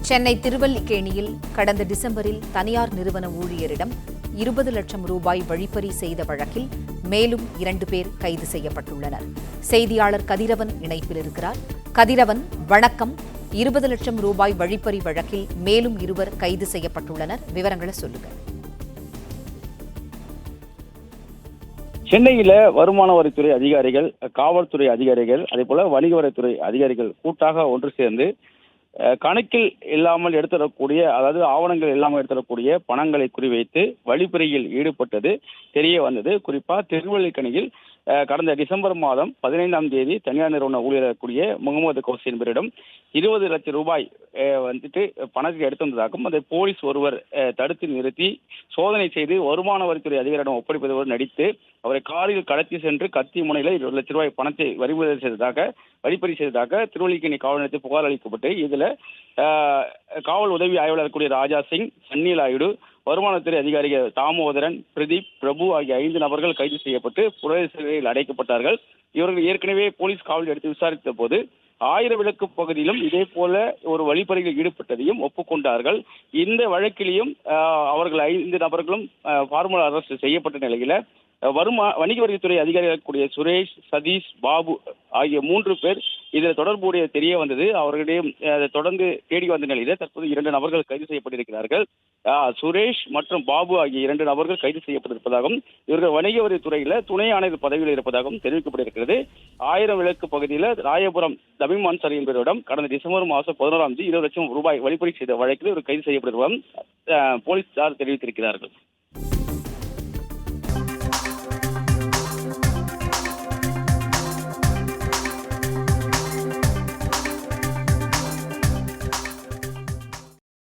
சென்னை திருவல்லிக்கேணியில் கடந்த டிசம்பரில் தனியார் நிறுவன ஊழியரிடம் 20 லட்சம் ரூபாய் வழிப்பறி செய்த வழக்கில் மேலும் 2 பேர் கைது செய்யப்பட்டுள்ளனர். செய்தியாளர் கதிரவன் இணைப்பில் இருக்கிறார். கதிரவன், வணக்கம். 20 லட்சம் ரூபாய் வழிப்பறி வழக்கில் மேலும் 2 கைது செய்யப்பட்டுள்ளனர். விவரங்களை சொல்லுங்க. சென்னையில வருமான வரித்துறை அதிகாரிகள், காவல்துறை அதிகாரிகள், அதே போல வணிக வரித்துறை அதிகாரிகள் கூட்டாக ஒன்று சேர்ந்து கணக்கில் இல்லாமல் எடுத்துடக்கூடிய, அதாவது ஆவணங்கள் இல்லாமல் எடுத்துடக்கூடிய பணங்களை குறிவைத்து வழிப்பறியில் ஈடுபட்டது தெரிய வந்தது. குறிப்பா திருவல்லிக்கேணியில் கடந்த டிசம்பர் மாதம் 15ஆம் தேதி தனியார் நிறுவன ஊழியராகக்கூடிய முகமது கௌசி என்பவரிடம் 20 லட்சம் ரூபாய் பணத்தை எடுத்து வந்ததாகவும் அதை போலீஸ் ஒருவர் தடுத்து நிறுத்தி சோதனை செய்து வருமான வரித்துறை அதிகாரியிடம் ஒப்படைப்பதோடு நடித்து அவரை காரில் கடத்தி சென்று கத்தி முனையில் 20 லட்சம் ரூபாய் பணத்தை வழிப்பறி செய்ததாக திருவல்லிக்கேணி காவல் நிலையத்தில் புகார் அளிக்கப்பட்டு இதுல காவல் உதவி ஆய்வாளர் கூடிய ராஜா சிங், சன்னி நாயுடு, வருமானத்துறை அதிகாரிகள் தாமோதரன், பிரதீப், பிரபு ஆகிய 5 நபர்கள் கைது செய்யப்பட்டு புழல் சிறையில் அடைக்கப்பட்டார்கள். இவர்கள் ஏற்கனவே போலீஸ் காவலில் எடுத்து விசாரித்த போது 1000 விளக்கு பகுதியிலும் இதே போல ஒரு வழிப்பறியில் ஈடுபட்டதையும் ஒப்புக்கொண்டார்கள். இந்த வழக்கிலையும் அவர்கள் 5 நபர்களும் ஃபார்மல் அரெஸ்ட் செய்யப்பட்ட நிலையில வணிக வரித்துறை அதிகாரிகள் கூடிய சுரேஷ், சதீஷ், பாபு ஆகிய 3 பேர் இதில் தொடர்புடைய தெரிய வந்தது. அவர்களிடையே தொடர்ந்து தேடி வந்த நிலையில தற்போது 2 நபர்கள் கைது செய்யப்பட்டிருக்கிறார்கள். சுரேஷ் மற்றும் பாபு ஆகிய 2 நபர்கள் கைது செய்யப்பட்டிருப்பதாகவும் இவர்கள் வணிக வரித்துறையில துணை ஆணையர் பதவியில் இருப்பதாகவும் தெரிவிக்கப்பட்டிருக்கிறது. 1000 விளக்கு பகுதியில் ராயபுரம் தமிம் அன்சாரி என்பவரிடம் கடந்த டிசம்பர் மாதம் 11ஆம் தேதி 20 லட்சம் ரூபாய் வழிப்பறி செய்த வழக்கில் இவர் கைது செய்யப்பட்டிருப்பதாகவும் போலீசார் தெரிவித்திருக்கிறார்கள்.